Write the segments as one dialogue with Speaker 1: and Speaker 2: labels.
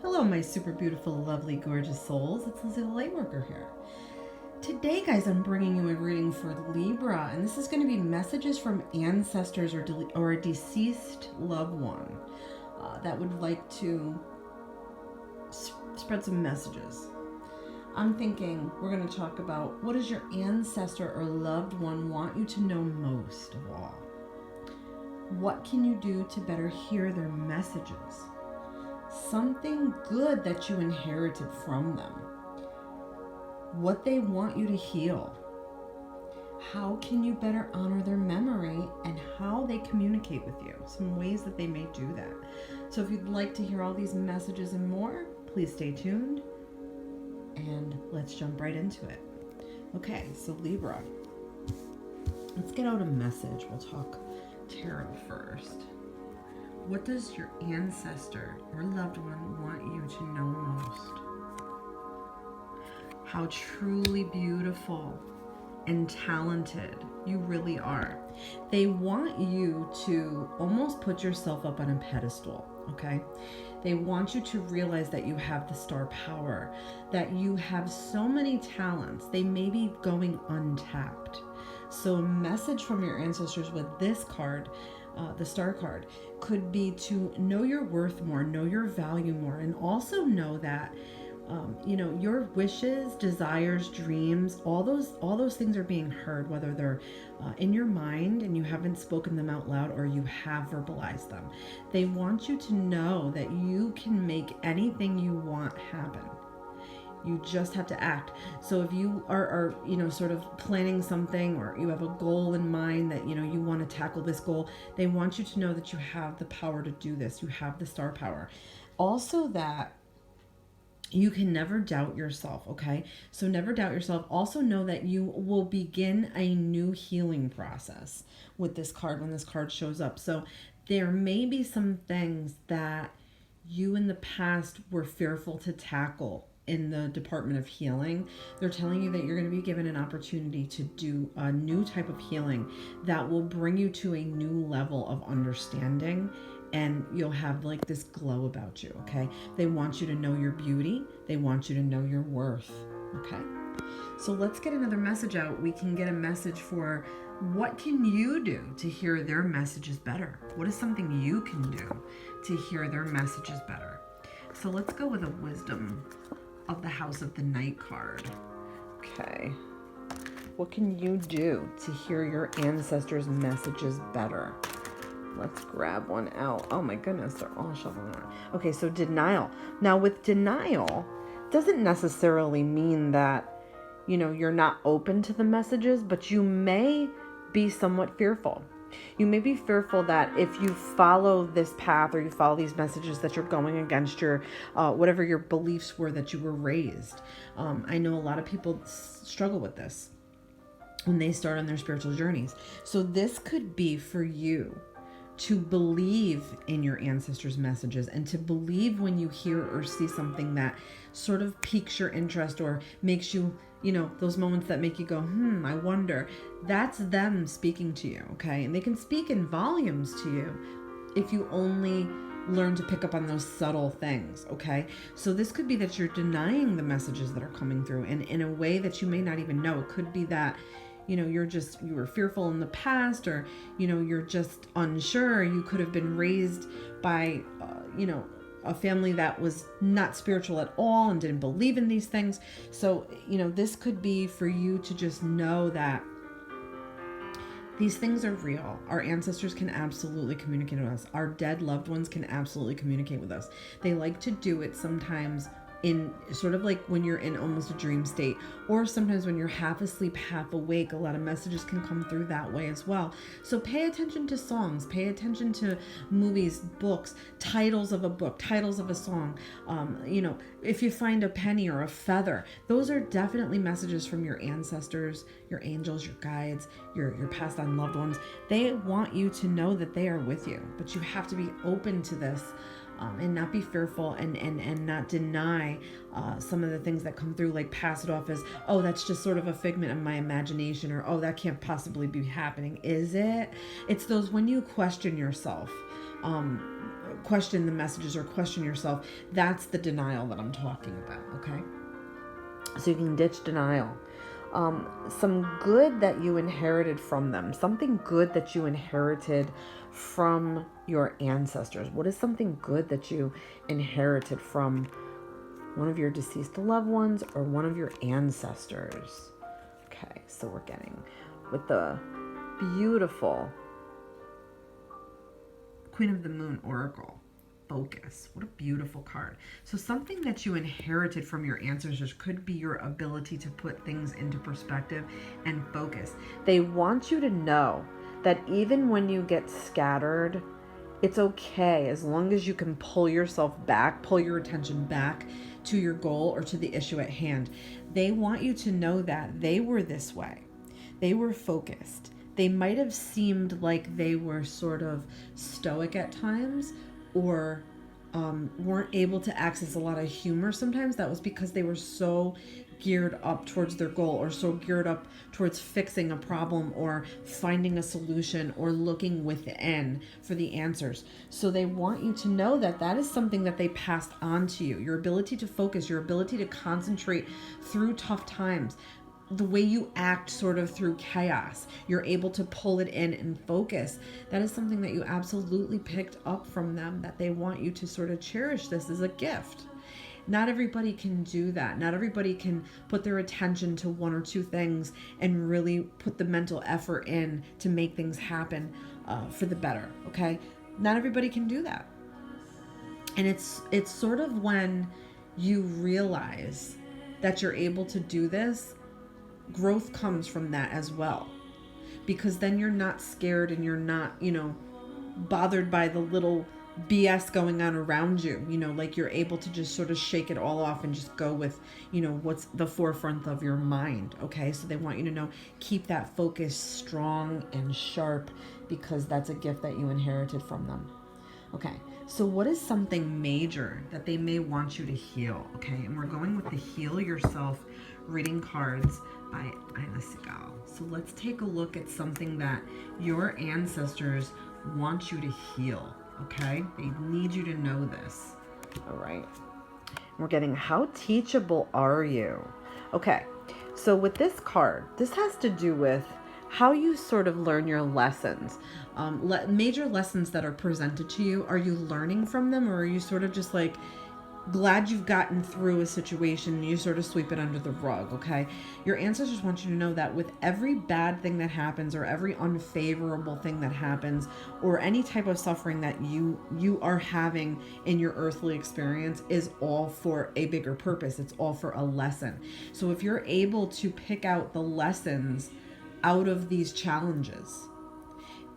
Speaker 1: Hello, my super beautiful, lovely, gorgeous souls. It's Lizzie the Lightworker here. Today, guys, I'm bringing you a reading for Libra, and this is going to be messages from ancestors or a deceased loved one that would like to spread some messages. I'm thinking we're going to talk about what does your ancestor or loved one want you to know most of all? What can you do to better hear their messages? Something good that you inherited from them. What they want you to heal. How can you better honor their memory and how they communicate with you? Some ways that they may do that. So if you'd like to hear all these messages and more, please stay tuned and let's jump right into it. Okay, so Libra. Let's get out a message. We'll talk tarot first. What does your ancestor or loved one want you to know most? How truly beautiful and talented you really are. They want you to almost put yourself up on a pedestal, okay? They want you to realize that you have the star power, that you have so many talents. They may be going untapped. So a message from your ancestors with this card, the star card, could be to know your worth more, know your value more, and also know that your wishes, desires, dreams, all those things are being heard, whether they're in your mind and you haven't spoken them out loud or you have verbalized them. They want you to know that you can make anything you want happen. You just have to act. So if you are sort of planning something, or you have a goal in mind that, you want to tackle this goal, they want you to know that you have the power to do this. You have the star power. Also that you can never doubt yourself, okay? So never doubt yourself. Also know that you will begin a new healing process with this card when this card shows up. So there may be some things that you in the past were fearful to tackle in the department of healing. They're telling you that you're going to be given an opportunity to do a new type of healing that will bring you to a new level of understanding, and you'll have like this glow about you, okay? They want you to know your beauty. They want you to know your worth, okay? So let's get another message out. We can get a message for what can you do to hear their messages better? What is something you can do to hear their messages better? So let's go with a wisdom of the House of the Knight card. Okay. What can you do to hear your ancestors' messages better? Let's grab one out. Oh my goodness, they're all shuffling around. Okay, so denial. Now with denial, doesn't necessarily mean that, you're not open to the messages, but you may be somewhat fearful. You may be fearful that if you follow this path or you follow these messages that you're going against your, whatever your beliefs were that you were raised. I know a lot of people struggle with this when they start on their spiritual journeys. So this could be for you to believe in your ancestors' messages and to believe when you hear or see something that sort of piques your interest or makes you, those moments that make you go, I wonder. That's them speaking to you, okay? And they can speak in volumes to you if you only learn to pick up on those subtle things, okay? So this could be that you're denying the messages that are coming through, and in a way that you may not even know. It could be that you were fearful in the past, or, you're just unsure. You could have been raised by, a family that was not spiritual at all and didn't believe in these things. So, this could be for you to just know that these things are real. Our ancestors can absolutely communicate with us. Our dead loved ones can absolutely communicate with us. They like to do it sometimes in sort of like when you're in almost a dream state, or sometimes when you're half asleep, half awake. A lot of messages can come through that way as well. So pay attention to songs, pay attention to movies, books, titles of a book, titles of a song. If you find a penny or a feather, those are definitely messages from your ancestors, your angels, your guides, your passed on loved ones. They want you to know that they are with you, but you have to be open to this. And not be fearful and not deny some of the things that come through, like pass it off as, oh, that's just sort of a figment of my imagination, or, oh, that can't possibly be happening. Is it? It's those when you question yourself. question the messages or question yourself. That's the denial that I'm talking about, okay? So you can ditch denial. Some good that you inherited from them, something good that you inherited from your ancestors. What is something good that you inherited from one of your deceased loved ones or one of your ancestors? Okay, so we're getting with the beautiful Queen of the Moon Oracle. Focus. What a beautiful card. So something that you inherited from your ancestors could be your ability to put things into perspective and focus. They want you to know that even when you get scattered, it's okay as long as you can pull yourself back, pull your attention back to your goal or to the issue at hand. They want you to know that they were this way. They were focused. They might have seemed like they were sort of stoic at times, or weren't able to access a lot of humor sometimes. That was because they were so geared up towards their goal, or so geared up towards fixing a problem or finding a solution or looking within for the answers. So they want you to know that that is something that they passed on to you. Your ability to focus, your ability to concentrate through tough times, the way you act sort of through chaos, you're able to pull it in and focus. That is something that you absolutely picked up from them, that they want you to sort of cherish this as a gift. Not everybody can do that. Not everybody can put their attention to one or two things and really put the mental effort in to make things happen for the better, okay? Not everybody can do that. And it's sort of when you realize that you're able to do this, growth comes from that as well, because then you're not scared and you're not, bothered by the little BS going on around you, like you're able to just sort of shake it all off and just go with, what's the forefront of your mind. Okay. So they want you to know, keep that focus strong and sharp, because that's a gift that you inherited from them. Okay. So what is something major that they may want you to heal? Okay. And we're going with the Heal Yourself reading cards by Ina Segal. So let's take a look at something that your ancestors want you to heal. Okay, they need you to know this. All right, we're getting, how teachable are you? Okay, so with this card, this has to do with how you sort of learn your lessons. Major lessons that are presented to you, are you learning from them, or are you sort of just like glad you've gotten through a situation and you sort of sweep it under the rug? Okay, your ancestors want you to know that with every bad thing that happens, or every unfavorable thing that happens, or any type of suffering that you are having in your earthly experience, is all for a bigger purpose. It's all for a lesson. So if you're able to pick out the lessons out of these challenges,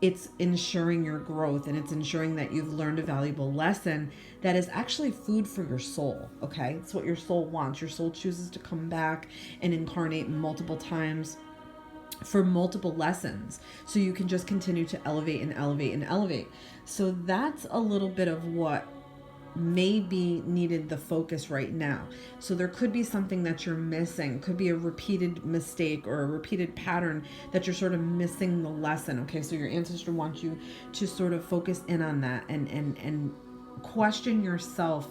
Speaker 1: it's ensuring your growth, and it's ensuring that you've learned a valuable lesson that is actually food for your soul. Okay, it's what your soul wants. Your soul chooses to come back and incarnate multiple times for multiple lessons, so you can just continue to elevate and elevate and elevate. So that's a little bit of what may be needed the focus right now. So there could be something that you're missing, could be a repeated mistake or a repeated pattern that you're sort of missing the lesson. Okay, so your ancestor wants you to sort of focus in on that and question yourself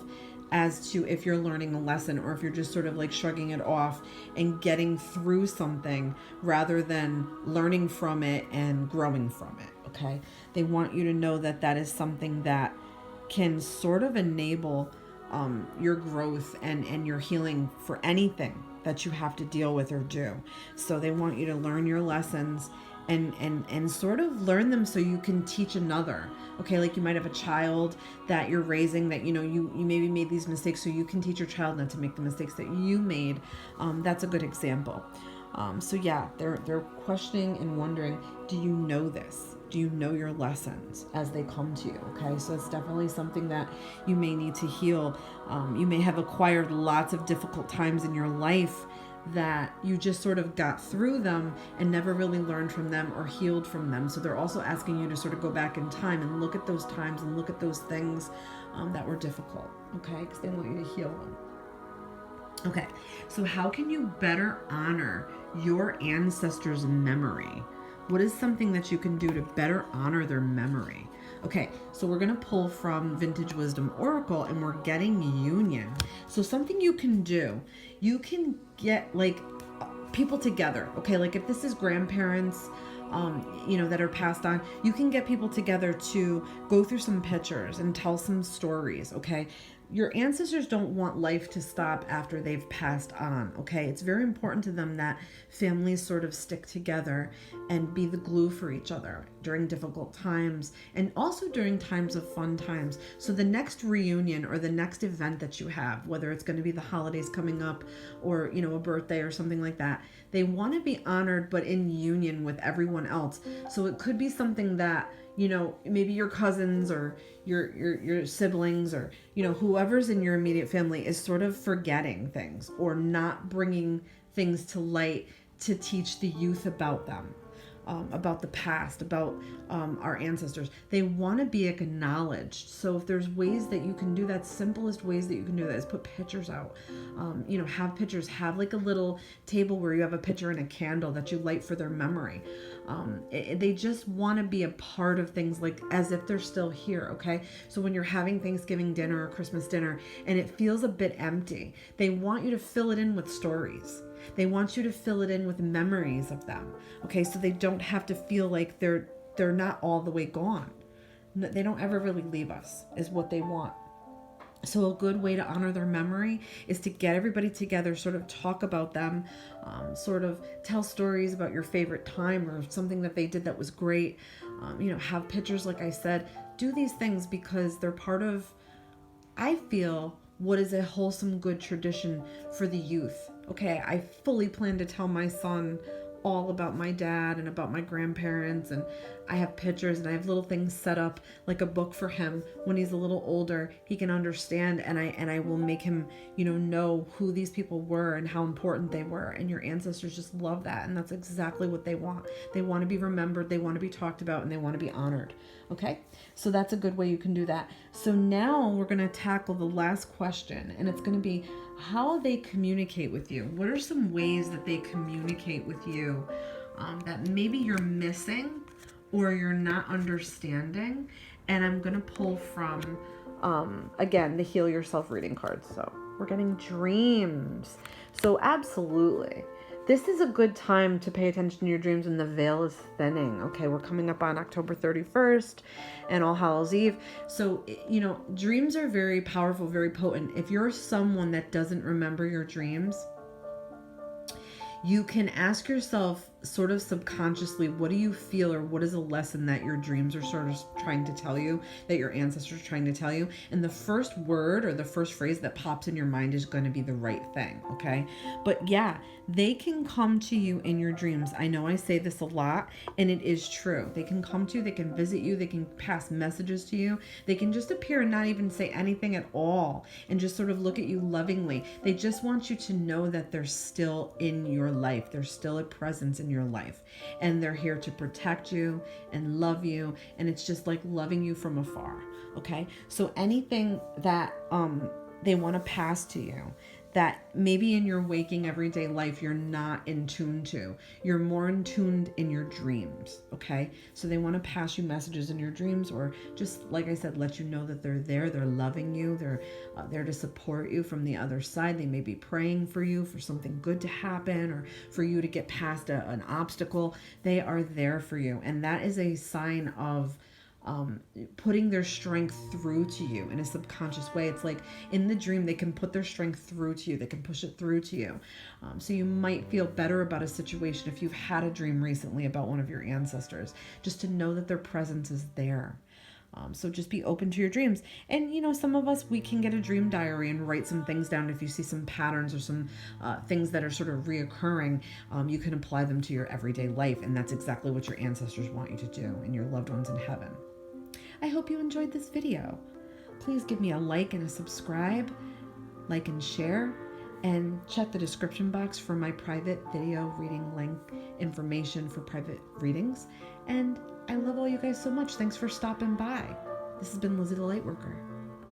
Speaker 1: as to if you're learning a lesson, or if you're just sort of like shrugging it off and getting through something rather than learning from it and growing from it. Okay, they want you to know that that is something that can sort of enable your growth and your healing for anything that you have to deal with or do. So they want you to learn your lessons and sort of learn them so you can teach another. Okay, like you might have a child that you're raising that, you maybe made these mistakes, so you can teach your child not to make the mistakes that you made. That's a good example. So yeah, they're questioning and wondering, do you know this? Do you know your lessons as they come to you? Okay, so it's definitely something that you may need to heal. You may have acquired lots of difficult times in your life that you just sort of got through them and never really learned from them or healed from them. So they're also asking you to sort of go back in time and look at those times and look at those things that were difficult, okay? Because they want you to heal them. Okay, so how can you better honor your ancestors' memory? What is something that you can do to better honor their memory? Okay, so we're going to pull from Vintage Wisdom Oracle and we're getting union. So something you can do, you can get like people together. Okay, like if this is grandparents, that are passed on, you can get people together to go through some pictures and tell some stories. Okay, your ancestors don't want life to stop after they've passed on. Okay, it's very important to them that families sort of stick together and be the glue for each other during difficult times and also during times of fun times. So the next reunion or the next event that you have, whether it's going to be the holidays coming up or a birthday or something like that, they want to be honored but in union with everyone else. So it could be something that maybe your cousins or your siblings or whoever's in your immediate family is sort of forgetting things or not bringing things to light to teach the youth about them, about the past, about our ancestors. They want to be acknowledged. So if there's ways that you can do that, simplest ways that you can do that is put pictures out. Have pictures, have like a little table where you have a picture and a candle that you light for their memory. They just want to be a part of things, like as if they're still here. Okay, so when you're having Thanksgiving dinner or Christmas dinner and it feels a bit empty, they want you to fill it in with stories. They want you to fill it in with memories of them. Okay, so they don't have to feel like they're not all the way gone. They don't ever really leave us, is what they want. So a good way to honor their memory is to get everybody together, sort of talk about them, sort of tell stories about your favorite time or something that they did that was great. Have pictures, like I said. Do these things because they're part of, I feel, what is a wholesome, good tradition for the youth. Okay, I fully plan to tell my son all about my dad and about my grandparents, and I have pictures and I have little things set up like a book for him. When he's a little older, he can understand, and I will make him know who these people were and how important they were. And your ancestors just love that, and that's exactly what they want. They want to be remembered, they want to be talked about, and they want to be honored. Okay, so that's a good way you can do that. So now we're going to tackle the last question, and it's going to be how they communicate with you. What are some ways that they communicate with you that maybe you're missing or you're not understanding? And I'm going to pull from, again, the Heal Yourself reading cards. So we're getting dreams. So absolutely. This is a good time to pay attention to your dreams when the veil is thinning. Okay, we're coming up on October 31st and All Hallows Eve. So, dreams are very powerful, very potent. If you're someone that doesn't remember your dreams, you can ask yourself sort of subconsciously, what do you feel, or what is a lesson that your dreams are sort of trying to tell you, that your ancestors are trying to tell you? And the first word or the first phrase that pops in your mind is going to be the right thing, okay? But yeah, they can come to you in your dreams. I know I say this a lot, and it is true. They can come to you, they can visit you, they can pass messages to you, they can just appear and not even say anything at all and just sort of look at you lovingly. They just want you to know that they're still in your life. They're still a presence in your life, and they're here to protect you and love you, and it's just like loving you from afar. Okay, so anything that they want to pass to you that maybe in your waking everyday life you're not in tune to, you're more in tuned in your dreams. Okay, so they want to pass you messages in your dreams, or just like I said, let you know that they're there, they're loving you, they're there to support you from the other side. They may be praying for you for something good to happen, or for you to get past an obstacle. They are there for you, and that is a sign of putting their strength through to you in a subconscious way. It's like in the dream, they can put their strength through to you. They can push it through to you. So you might feel better about a situation if you've had a dream recently about one of your ancestors, just to know that their presence is there. So just be open to your dreams. And, some of us, we can get a dream diary and write some things down. If you see some patterns or some things that are sort of reoccurring, you can apply them to your everyday life. And that's exactly what your ancestors want you to do and your loved ones in heaven. I hope you enjoyed this video. Please give me a like and a subscribe, like and share, and check the description box for my private video reading link information for private readings. And I love all you guys so much. Thanks for stopping by. This has been Lizzie the Lightworker.